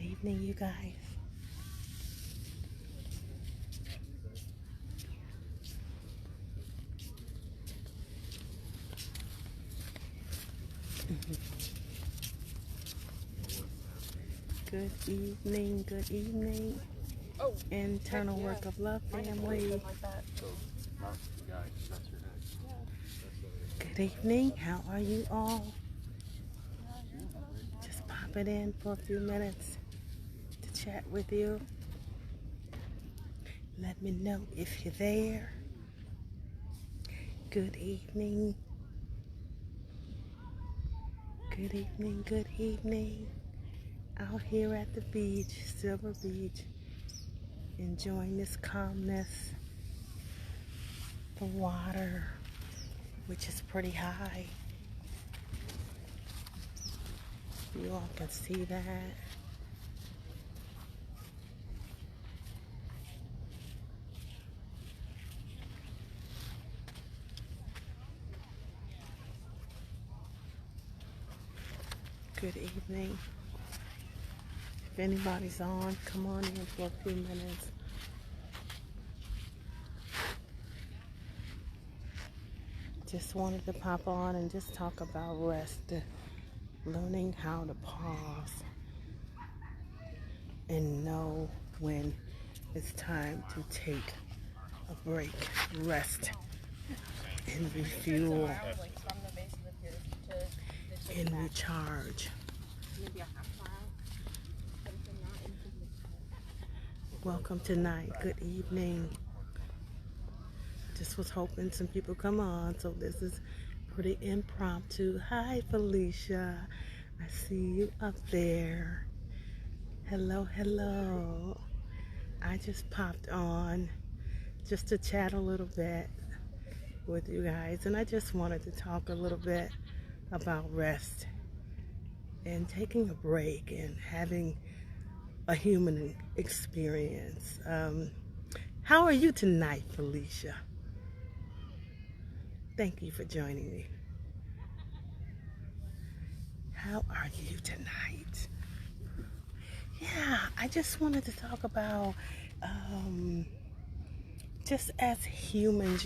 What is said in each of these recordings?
evening, you guys. Good evening, good evening. Internal work of love, family. Good evening, how are you all? Just popping in for a few minutes to chat with you. Let me know if you're there. Good evening. Good evening, good evening. Out here at the beach, Silver Beach, enjoying this calmness. The water, which is pretty high. You all can see that. Good evening. If anybody's on, come on in for a few minutes. Just wanted to pop on and just talk about rest, learning how to pause and know when it's time to take a break, rest, and refuel and recharge. Welcome tonight. Good evening. Just was hoping some people come on, so this is pretty impromptu. Hi, Felicia. I see you up there. Hello, hello. I just popped on just to chat a little bit with you guys, and I just wanted to talk a little bit about rest and taking a break and having a human experience. How are you tonight, Felicia? Thank you for joining me. How are you tonight? Yeah, I just wanted to talk about just as humans,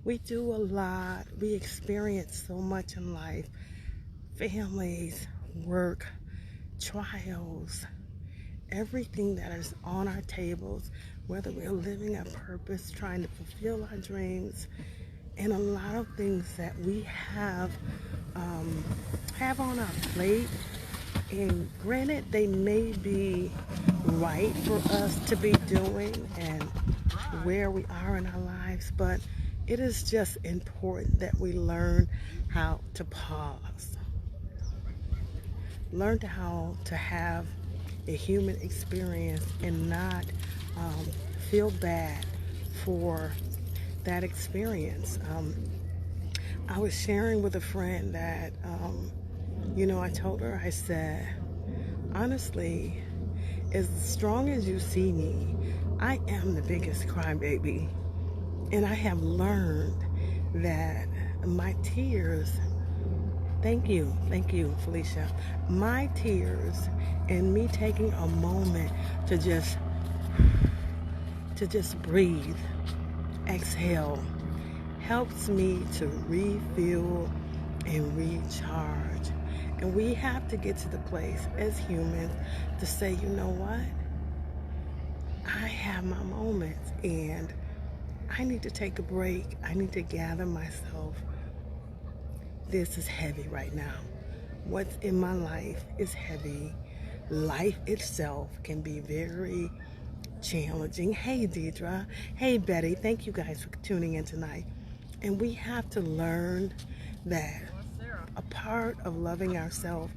we do a lot. We experience so much in life. Families, work, trials, everything that is on our tables, whether we're living a purpose, trying to fulfill our dreams, and a lot of things that we have on our plate. And granted, they may be right for us to be doing and where we are in our lives, but it is just important that we learn how to pause. Learn how to have a human experience and not feel bad for that experience. I was sharing with a friend that, I told her, I said, honestly, as strong as you see me, I am the biggest crybaby. And I have learned that my tears, thank you, Felicia, my tears and me taking a moment to just breathe, exhale, helps me to refuel and recharge. And we have to get to the place as humans to say, you know what? I have my moments and I need to take a break. I need to gather myself. This is heavy right now. What's in my life is heavy. Life itself can be very challenging. Hey, Deidre. Hey, Betty. Thank you guys for tuning in tonight. And we have to learn that a part of loving ourselves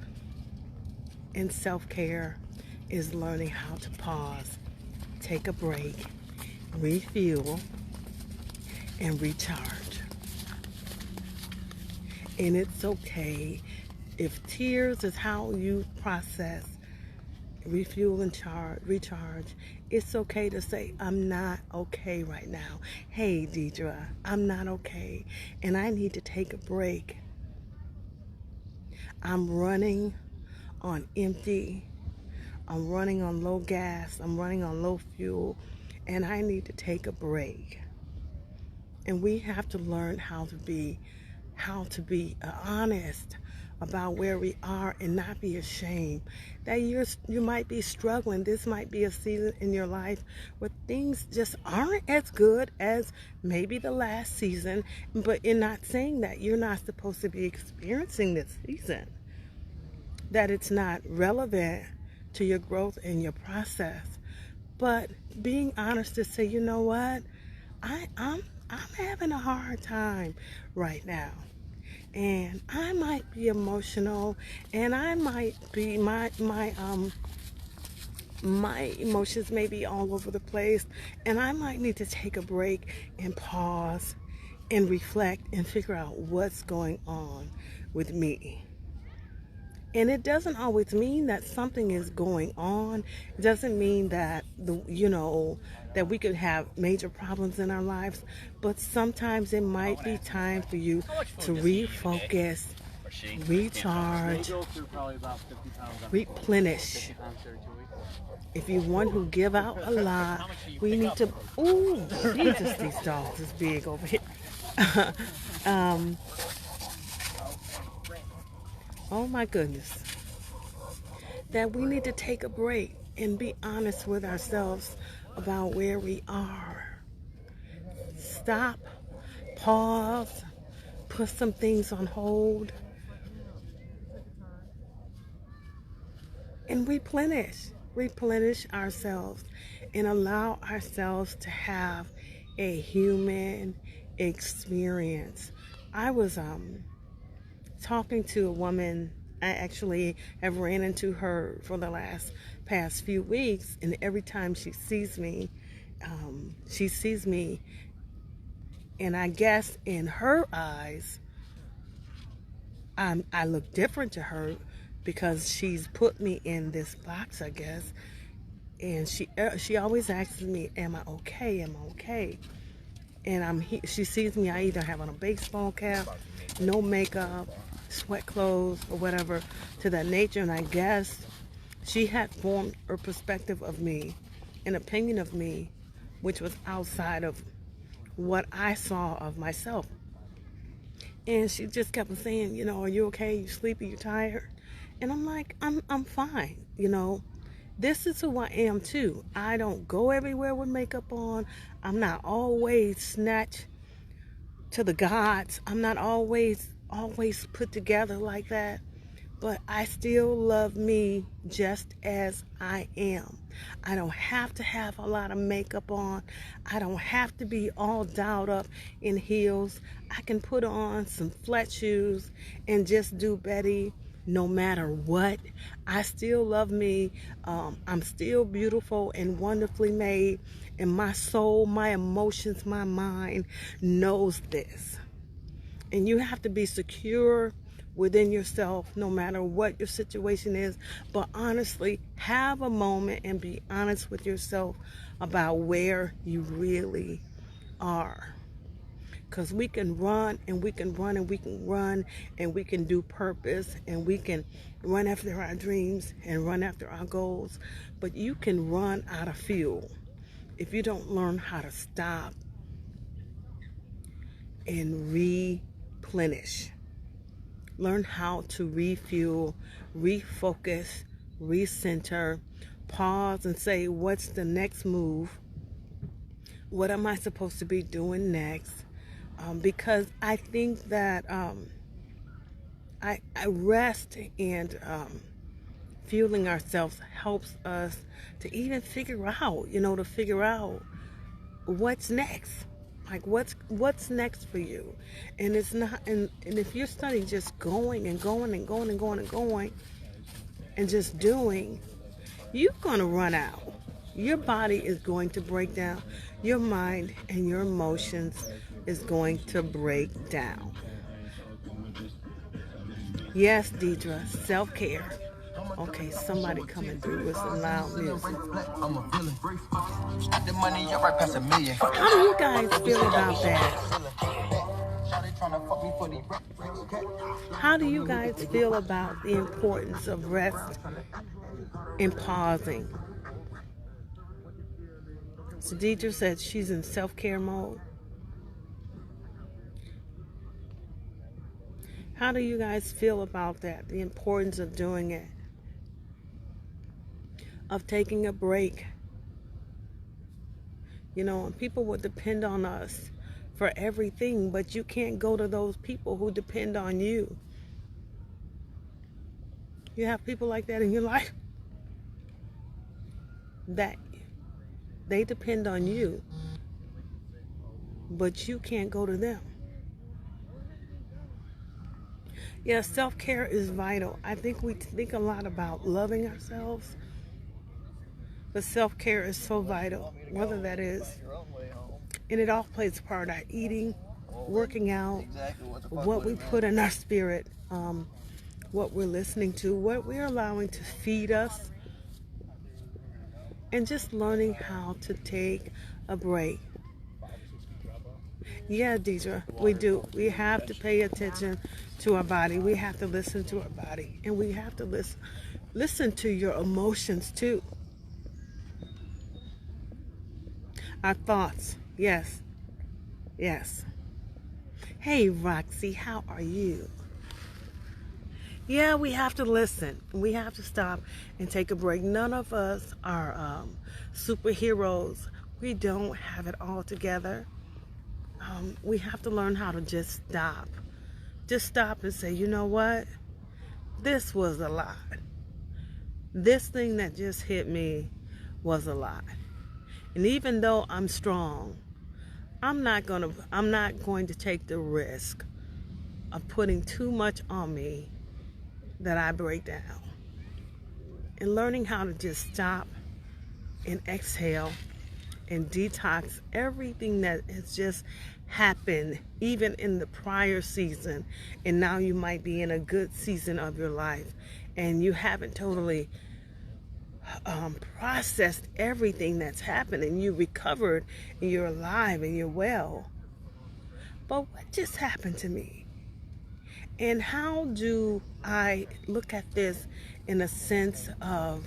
and self-care is learning how to pause, take a break, refuel, and recharge. And it's okay if tears is how you process, refuel and recharge. It's okay to say, I'm not okay right now. Hey, Deidre, I'm not okay, and I need to take a break. I'm running on empty I'm running on low gas, I'm running on low fuel, and I need to take a break. And we have to learn how to be honest about where we are and not be ashamed that you might be struggling. This might be a season in your life where things just aren't as good as maybe the last season, but you're not saying that you're not supposed to be experiencing this season, that it's not relevant to your growth and your process. But being honest to say, you know what, I'm having a hard time right now, and I might be emotional, and I might be my emotions may be all over the place, and I might need to take a break and pause and reflect and figure out what's going on with me. And it doesn't always mean that something is going on. It doesn't mean that that we could have major problems in our lives, but sometimes it might be time for you to refocus, recharge, replenish. If you want to give out a lot, we need to. Ooh, Jesus, these dogs is big over here. um, oh my goodness. That we need to take a break and be honest with ourselves about where we are. Stop, pause, put some things on hold, and replenish ourselves, and allow ourselves to have a human experience. I was talking to a woman. I actually have ran into her for the past few weeks, and every time she sees me, and I guess in her eyes, I look different to her because she's put me in this box, I guess. And she always asks me, "Am I okay? Am I okay?" And she sees me. I either have on a baseball cap, no makeup, sweat clothes, or whatever to that nature. And I guess she had formed her perspective of me, an opinion of me, which was outside of what I saw of myself. And she just kept saying, "Are you okay? You sleepy? You tired?" And I'm like, I'm fine. This is who I am too. I don't go everywhere with makeup on. I'm not always snatched to the gods. I'm not always put together like that. But I still love me just as I am. I don't have to have a lot of makeup on. I don't have to be all dolled up in heels. I can put on some flat shoes and just do Betty no matter what. I still love me. I'm still beautiful and wonderfully made. And my soul, my emotions, my mind knows this. And you have to be secure within yourself no matter what your situation is. But honestly, have a moment and be honest with yourself about where you really are. Because we can run and we can run and we can run and we can do purpose and we can run after our dreams and run after our goals. But you can run out of fuel if you don't learn how to stop and replenish. Learn how to refuel, refocus, recenter, pause and say, what's the next move? What am I supposed to be doing next? Because I think that I rest and fueling ourselves helps us to even figure out, what's next. Like what's next for you. And it's not and if you're studying just going and going and going and going and going and just doing, you're gonna run out. Your body is going to break down. Your mind and your emotions is going to break down. Yes, Deidre, self-care. Okay, somebody coming through with some loud music. How do you guys feel about that? How do you guys feel about the importance of rest and pausing. So Deidre said she's in self-care mode. How do you guys feel about that? The importance of doing it, of taking a break. You know, people will depend on us for everything, but you can't go to those people who depend on you. You have people like that in your life that they depend on you, but you can't go to them. Yeah, self-care is vital. I think we think a lot about loving ourselves, but self-care is so vital, whether that is, and it all plays a part. Our eating, working out, what we put in our spirit, what we're listening to, what we're allowing to feed us, and just learning how to take a break. Yeah, Deidre, we do. We have to pay attention to our body. We have to listen to our body, and we have to listen to your emotions too. Our thoughts. Yes. Yes. Hey, Roxy, how are you? Yeah, we have to listen. We have to stop and take a break. None of us are superheroes. We don't have it all together. We have to learn how to just stop. Just stop and say, you know what? This was a lot. This thing that just hit me was a lot. And even though I'm strong, I'm not going to take the risk of putting too much on me that I break down. And learning how to just stop and exhale and detox everything that has just happened, even in the prior season. And now you might be in a good season of your life and you haven't totally processed everything that's happened, and you recovered and you're alive and you're well. But what just happened to me? And how do I look at this in a sense of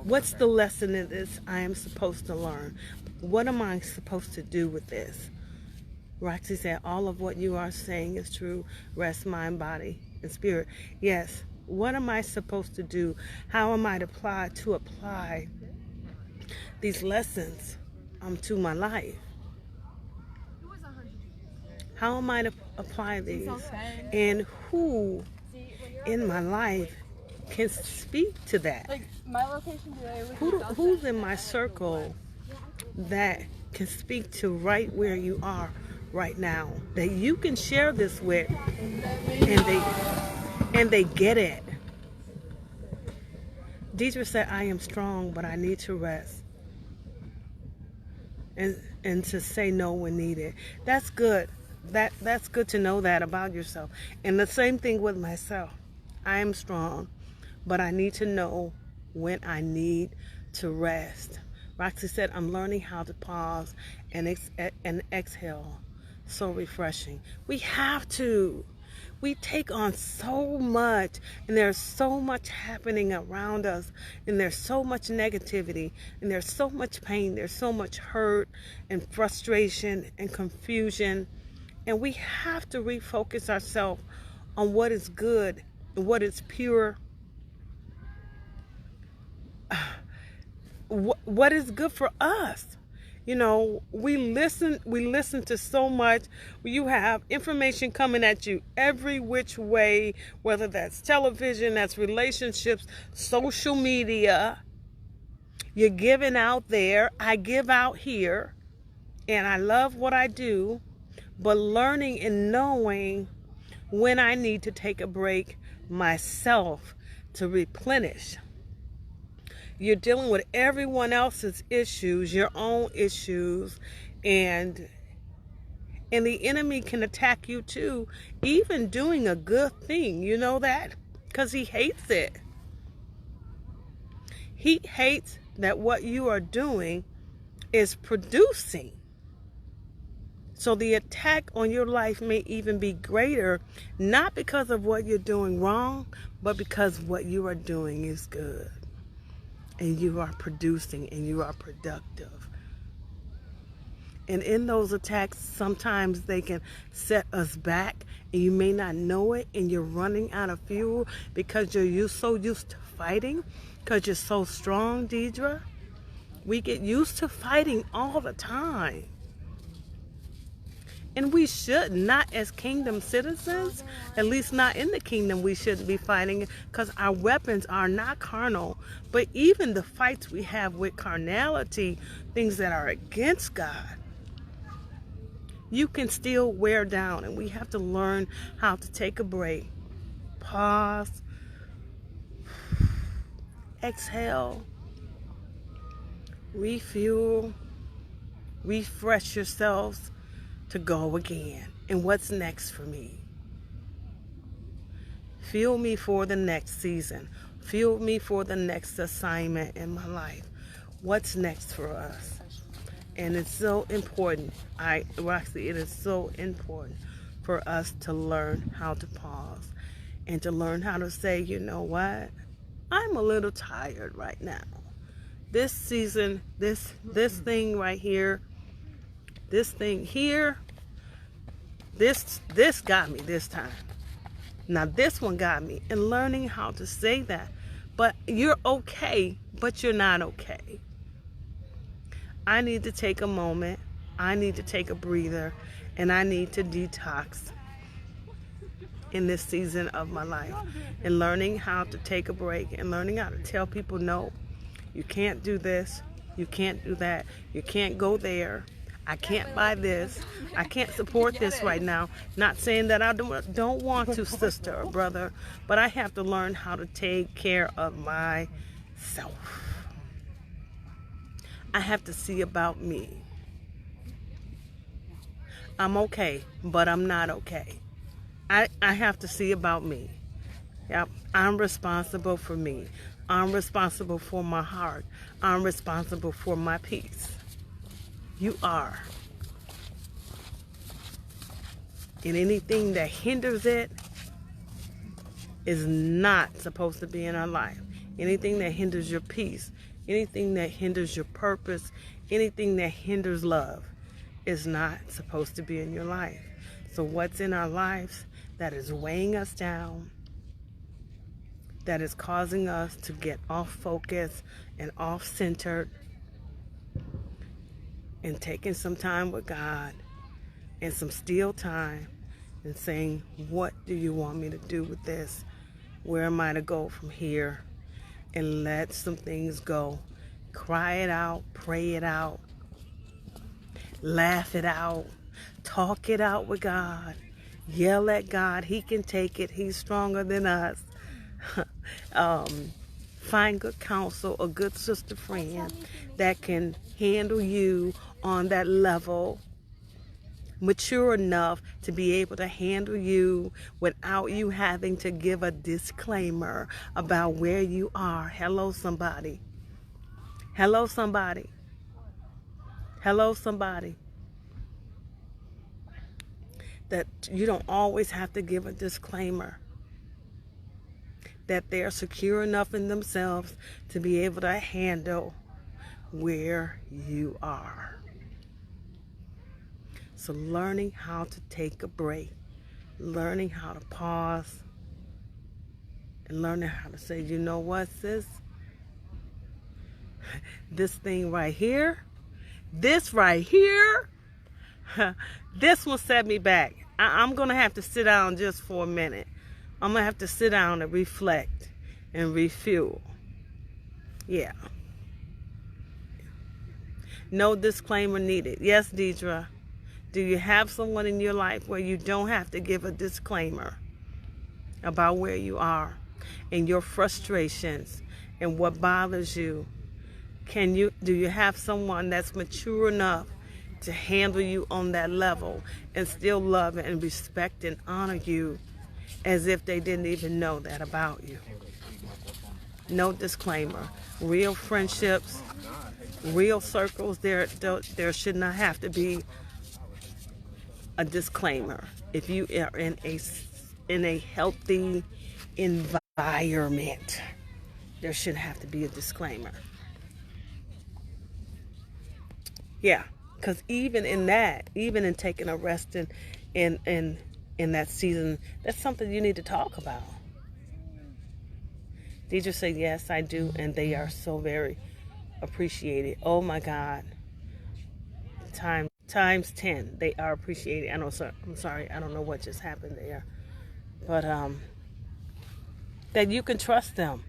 what's the lesson in this I am supposed to learn? What am I supposed to do with this? Roxy said, all of what you are saying is true. Rest, mind, body, and spirit. Yes. What am I supposed to do? How am I to apply these lessons to my life? How am I to apply these? And who in my life can speak to that? Who's in my circle that can speak to right where you are right now, that you can share this with, and they get it? Deidre said, I am strong, but I need to rest. And to say no when needed. That's good. That's good to know that about yourself. And the same thing with myself. I am strong, but I need to know when I need to rest. Roxy said, I'm learning how to pause and exhale. So refreshing. We have to. We take on so much, and there's so much happening around us, and there's so much negativity, and there's so much pain, there's so much hurt and frustration and confusion, and we have to refocus ourselves on what is good and what is pure, what is good for us. You know, we listen to so much. You have information coming at you every which way, whether that's television, that's relationships, social media. You're giving out there, I give out here, and I love what I do, but learning and knowing when I need to take a break myself to replenish. You're dealing with everyone else's issues, your own issues, and the enemy can attack you too, even doing a good thing. You know that? Because he hates it. He hates that what you are doing is producing. So the attack on your life may even be greater, not because of what you're doing wrong, but because what you are doing is good. And you are producing and you are productive. And in those attacks, sometimes they can set us back and you may not know it, and you're running out of fuel because you're so used to fighting, because you're so strong, Deidre. We get used to fighting all the time. And we should not, as kingdom citizens, at least not in the kingdom, we shouldn't be fighting, because our weapons are not carnal. But even the fights we have with carnality, things that are against God, you can still wear down. And we have to learn how to take a break, pause, exhale, refuel, refresh yourselves to go again. And what's next for me? Fuel me for the next season. Fuel me for the next assignment in my life. What's next for us? And it's so important. It is so important for us to learn how to pause and to learn how to say, you know what? I'm a little tired right now. This season, this thing right here, this thing here, this got me this time. Now this one got me. And learning how to say that. But you're okay, but you're not okay. I need to take a moment. I need to take a breather. And I need to detox in this season of my life. And learning how to take a break. And learning how to tell people, no, you can't do this. You can't do that. You can't go there. I can't buy this. I can't support this right now. Not saying that I don't want to, sister or brother, but I have to learn how to take care of myself. I have to see about me. I'm okay, but I'm not okay. I have to see about me. Yep, I'm responsible for me. I'm responsible for my heart. I'm responsible for my peace. You are. And anything that hinders it is not supposed to be in our life. Anything that hinders your peace, anything that hinders your purpose, anything that hinders love is not supposed to be in your life. So what's in our lives that is weighing us down, that is causing us to get off focus and off centered, and taking some time with God and some still time and saying, what do you want me to do with this? Where am I to go from here? And let some things go. Cry it out, pray it out, laugh it out, talk it out with God, yell at God. He can take it. He's stronger than us. Find good counsel, a good sister friend that can handle you on that level, mature enough to be able to handle you without you having to give a disclaimer about where you are. Hello, somebody. Hello, somebody. Hello, somebody. That you don't always have to give a disclaimer. That they're secure enough in themselves to be able to handle where you are. So learning how to take a break, learning how to pause, and learning how to say, you know what, sis? This thing right here, this right here, this will set me back. I'm going to have to sit down just for a minute. I'm going to have to sit down and reflect and refuel. Yeah. No disclaimer needed. Yes, Deidre. Do you have someone in your life where you don't have to give a disclaimer about where you are and your frustrations and what bothers you? Do you have someone that's mature enough to handle you on that level and still love and respect and honor you as if they didn't even know that about you? No disclaimer. Real friendships, real circles, there should not have to be a disclaimer. If you are in a healthy environment, there shouldn't have to be a disclaimer. Yeah, because even in that, even in taking a rest in that season, that's something you need to talk about. Teachers say, yes, I do, and they are so very appreciated. Oh my God. Times 10. They are appreciated. I'm sorry, I don't know what just happened there. But that you can trust them.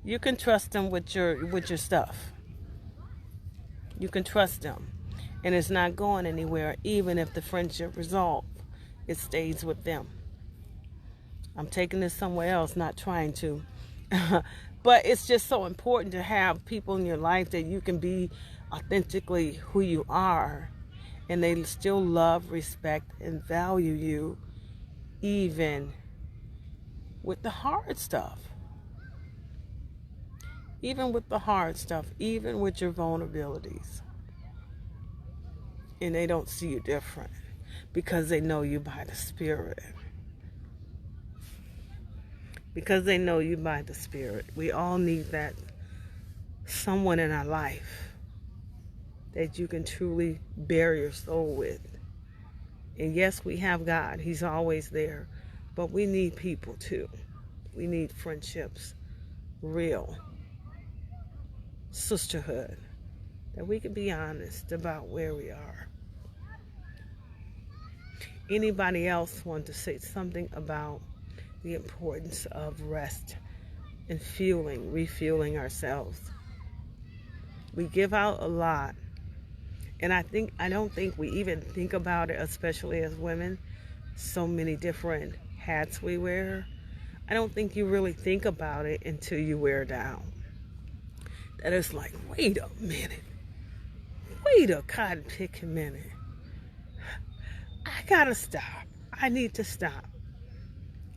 You can trust them with your stuff. You can trust them. And it's not going anywhere, even if the friendship resolves. It stays with them. I'm taking this somewhere else, not trying to. But it's just so important to have people in your life that you can be authentically who you are, and they still love, respect, and value you, even with the hard stuff. Even with the hard stuff, even with your vulnerabilities. And they don't see you different because they know you by the Spirit. Because they know you by the Spirit. We all need that someone in our life that you can truly bear your soul with. And yes, we have God. He's always there. But we need people too. We need friendships, real sisterhood, that we can be honest about where we are. Anybody else want to say something about the importance of rest and refueling ourselves? We give out a lot, and I don't think we even think about it, especially as women. So many different hats we wear. I don't think you really think about it until you wear down. That it's like, wait a minute. Wait a cotton picking minute. I gotta stop. I need to stop.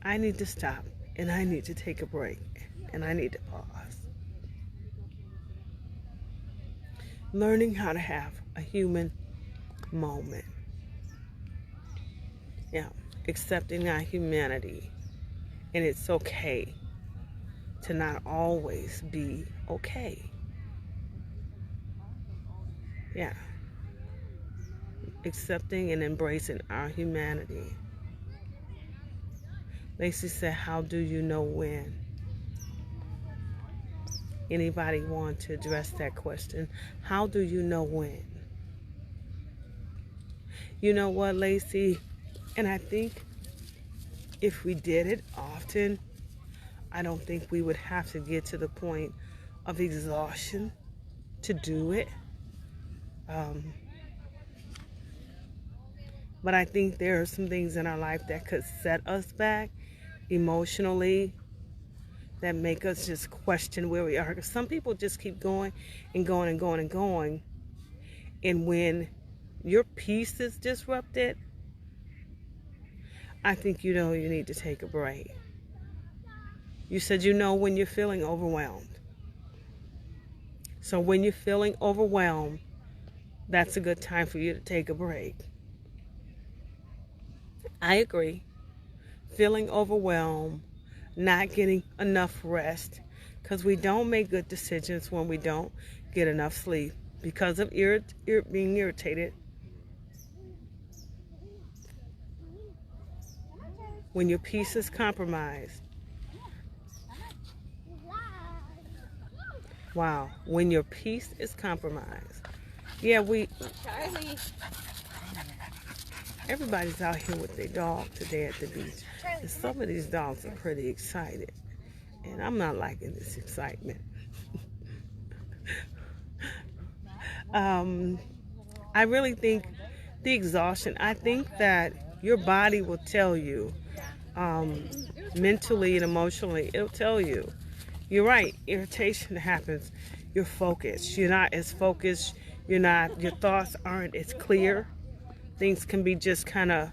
I need to stop. And I need to take a break. And I need to pause. Learning how to have a human moment. Yeah. Accepting our humanity. And it's okay to not always be okay. Yeah. Accepting and embracing our humanity. Lacey said, how do you know when? Anybody want to address that question? How do you know when? You know what, Lacey? And I think if we did it often, I don't think we would have to get to the point of exhaustion to do it. But I think there are some things in our life that could set us back emotionally, that make us just question where we are. Because some people just keep going and going and going and going. And when your peace is disrupted, I think you know you need to take a break. You said you know when you're feeling overwhelmed. So when you're feeling overwhelmed, that's a good time for you to take a break. I agree. Feeling overwhelmed, not getting enough rest, because we don't make good decisions when we don't get enough sleep because of being irritated. When your peace is compromised. Wow, when your peace is compromised. Yeah, Charlie. Everybody's out here with their dog today at the beach. And some of these dogs are pretty excited. And I'm not liking this excitement. I really think the exhaustion, I think that your body will tell you, mentally and emotionally, it'll tell you. You're right, irritation happens. You're focused. You're not as focused. Your thoughts aren't as clear. Things can be just kind of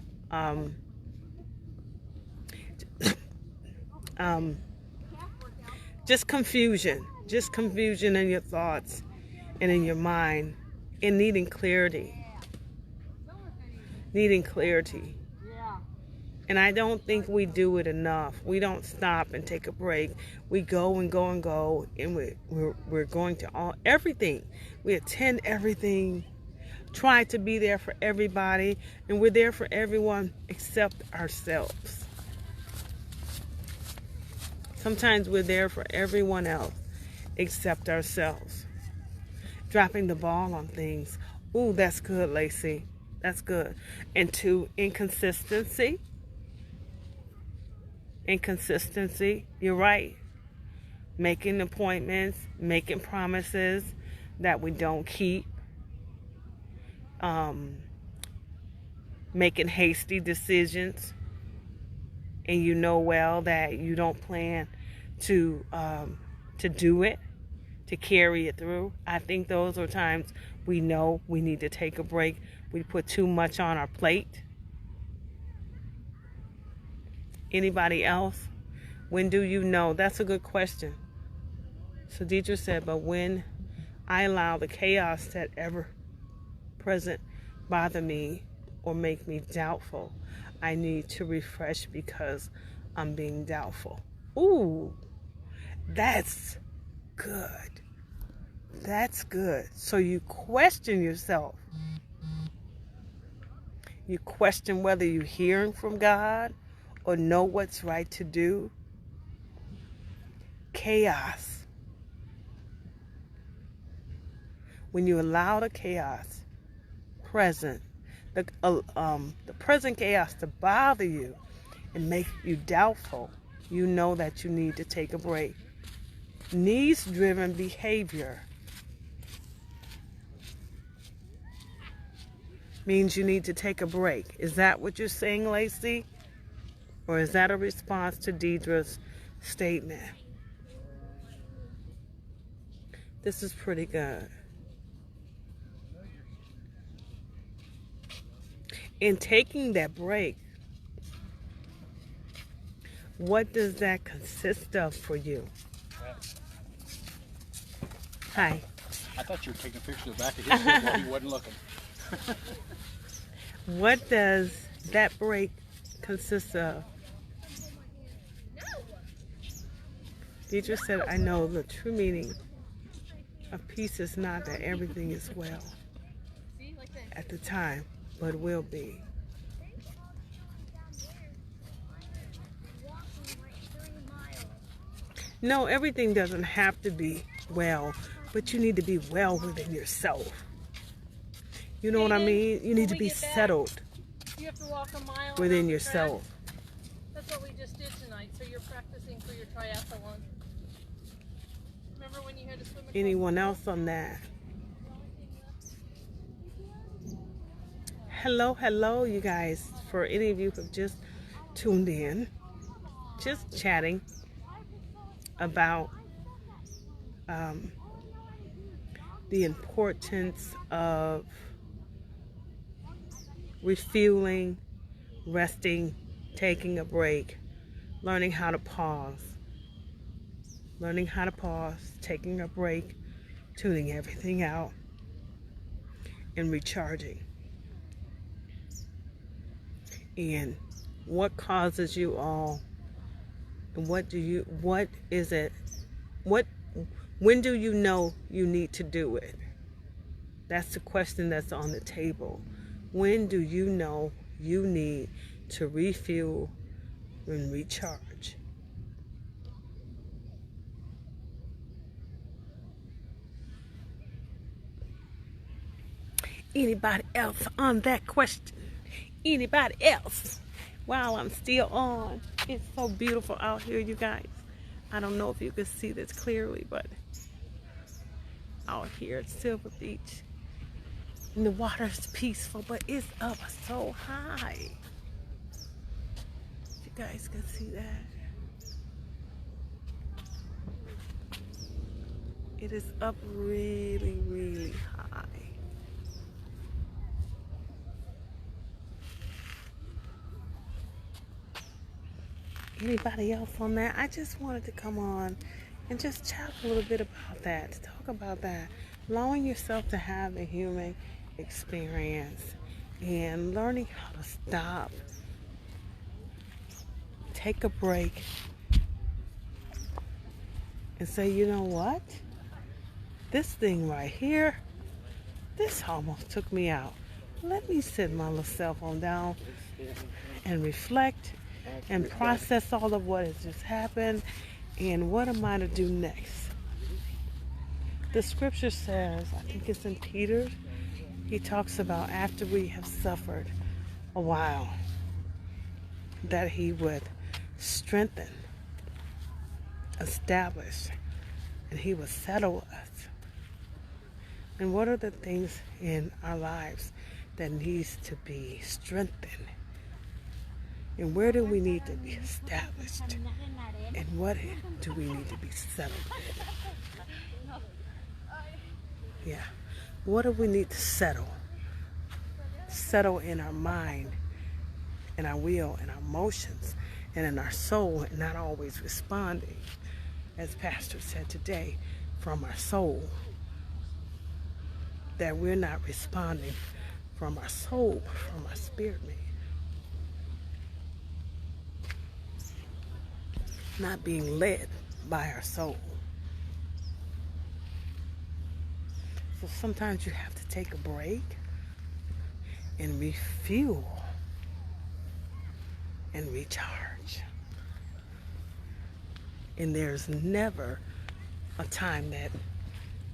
just confusion in your thoughts and in your mind, and needing clarity. needing clarity. And I don't think we do it enough. We don't stop and take a break. We go and go and go, and we're going to everything. We attend everything, try to be there for everybody, and we're there for everyone except ourselves. Sometimes we're there for everyone else except ourselves. Dropping the ball on things. Ooh, that's good, Lacey. That's good. And two, inconsistency. Inconsistency. You're right. Making appointments, making promises that we don't keep. Making hasty decisions. And you know well that you don't plan to do it, to carry it through. I think those are times we know we need to take a break. We put too much on our plate. Anybody else? When do you know? That's a good question. So Deidre said, but when I allow the chaos that ever present bother me or make me doubtful, I need to refresh because I'm being doubtful. Ooh, that's good. That's good. So you question yourself. You question whether you're hearing from God or know what's right to do. Chaos. When you allow the chaos present, the present chaos to bother you and make you doubtful, you know that you need to take a break. Needs-driven behavior means you need to take a break. Is that what you're saying, Lacey? Or is that a response to Deidre's statement? This is pretty good. In taking that break, what does that consist of for you? Hi. I thought you were taking pictures of the back of his head while he wasn't looking. What does that break consist of? Deidre said, I know the true meaning of peace is not that everything is well at the time, but will be. No, everything doesn't have to be well, but you need to be well within yourself. You know what I mean? You need to be settled within yourself. That's what we just did tonight, so you're practicing for your triathlon. Remember when you had to swim across? Anyone else on that? Hello, you guys. For any of you who have just tuned in, just chatting about the importance of refueling, resting, taking a break, learning how to pause, taking a break, tuning everything out, and recharging. And what causes you all, and when do you know you need to do it? That's the question that's on the table. When do you know you need to refuel and recharge? Anybody else on that question? Anybody else? While I'm still on, it's so beautiful out here, you guys. I don't know if you can see this clearly, but out here at Silver Beach, and the water's peaceful, but it's up so high. You guys can see that. It is up really, really high. Anybody else on that? I just wanted to come on and just chat a little bit about that, to talk about that. Allowing yourself to have a human experience and learning how to stop, take a break, and say, you know what? This thing right here, this almost took me out. Let me sit my little cell phone down and reflect and process all of what has just happened and what am I to do next. The scripture says, I think it's in Peter, he talks about after we have suffered a while, that he would strengthen, establish, and he would settle us. And what are the things in our lives that needs to be strengthened? And where do we need to be established? And what do we need to be settled in? Yeah. What do we need to settle? Settle in our mind, in our will, in our emotions, and in our soul, and not always responding, as Pastor said today, from our soul. That we're not responding from our soul, from our spirit man. Not being led by our soul. So sometimes you have to take a break and refuel and recharge. And there's never a time that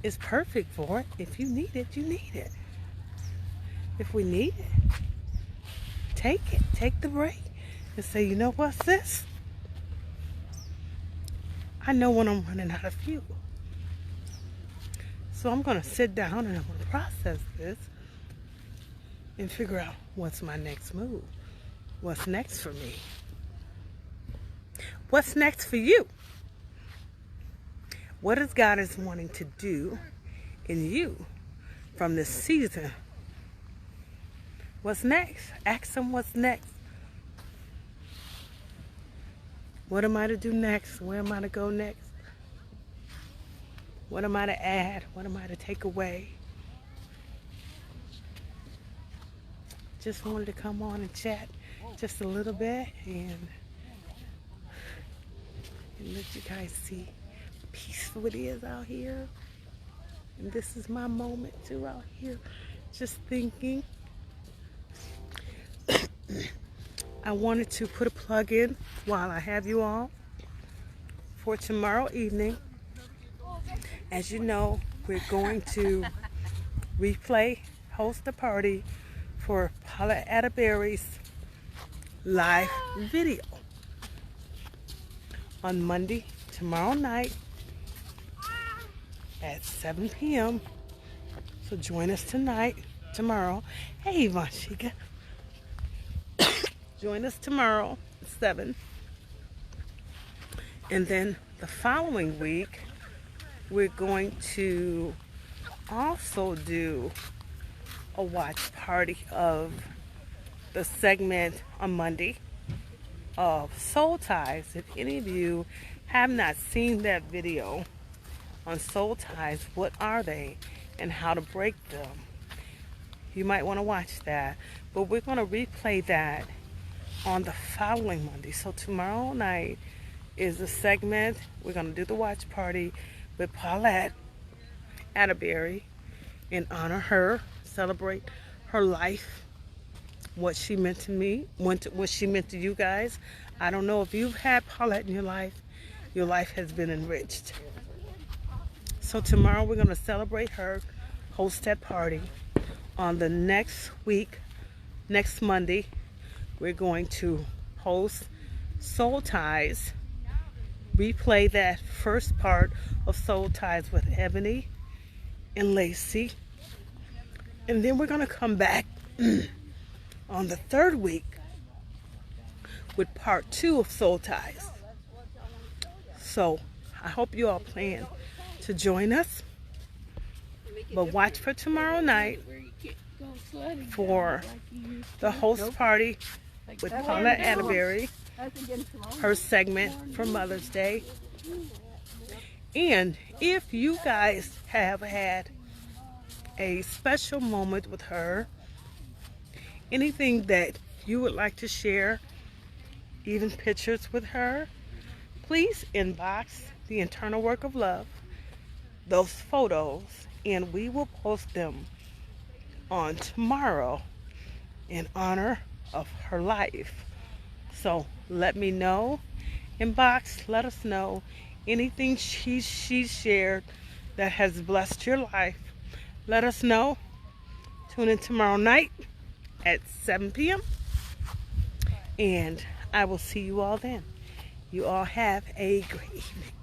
is perfect for it. If you need it, you need it. If we need it, take it. Take the break and say, you know what, sis? I know when I'm running out of fuel. So I'm going to sit down and I'm going to process this and figure out what's my next move. What's next for me? What's next for you? What is God is wanting to do in you from this season? What's next? Ask him what's next. What am I to do next? Where am I to go next? What am I to add? What am I to take away? Just wanted to come on and chat just a little bit and let you guys see how peaceful it is out here. And this is my moment too out here, just thinking. I wanted to put a plug in while I have you all for tomorrow evening. As you know, we're going to host a party for Paula Atterbury's live video on Monday, tomorrow night at 7 p.m. So join us tomorrow. Hey, Vashika. Join us tomorrow at 7. And then the following week, we're going to also do a watch party of the segment on Monday of Soul Ties. If any of you have not seen that video on Soul Ties, what are they and how to break them, you might want to watch that. But we're going to replay that on the following Monday. So tomorrow night is the segment. We're going to do the watch party with Paulette Atterbury and honor her, celebrate her life, what she meant to me, what she meant to you guys. I don't know if you've had Paulette in your life has been enriched. So tomorrow we're going to celebrate her, host that party. On the next week, next Monday, we're going to host Soul Ties, replay that first part of Soul Ties with Ebony and Lacey. And then we're going to come back on the third week with part 2 of Soul Ties. So I hope you all plan to join us. But watch for tomorrow night for the host party with Paula Atterbury, her segment for Mother's Day. And if you guys have had a special moment with her anything that you would like to share, even pictures with her, please inbox the Internal Work of Love those photos, and we will post them on tomorrow in honor of her life. So let me know. Inbox, let us know anything she shared that has blessed your life. Let us know. Tune in tomorrow night at 7 p.m. And I will see you all then. You all have a great evening.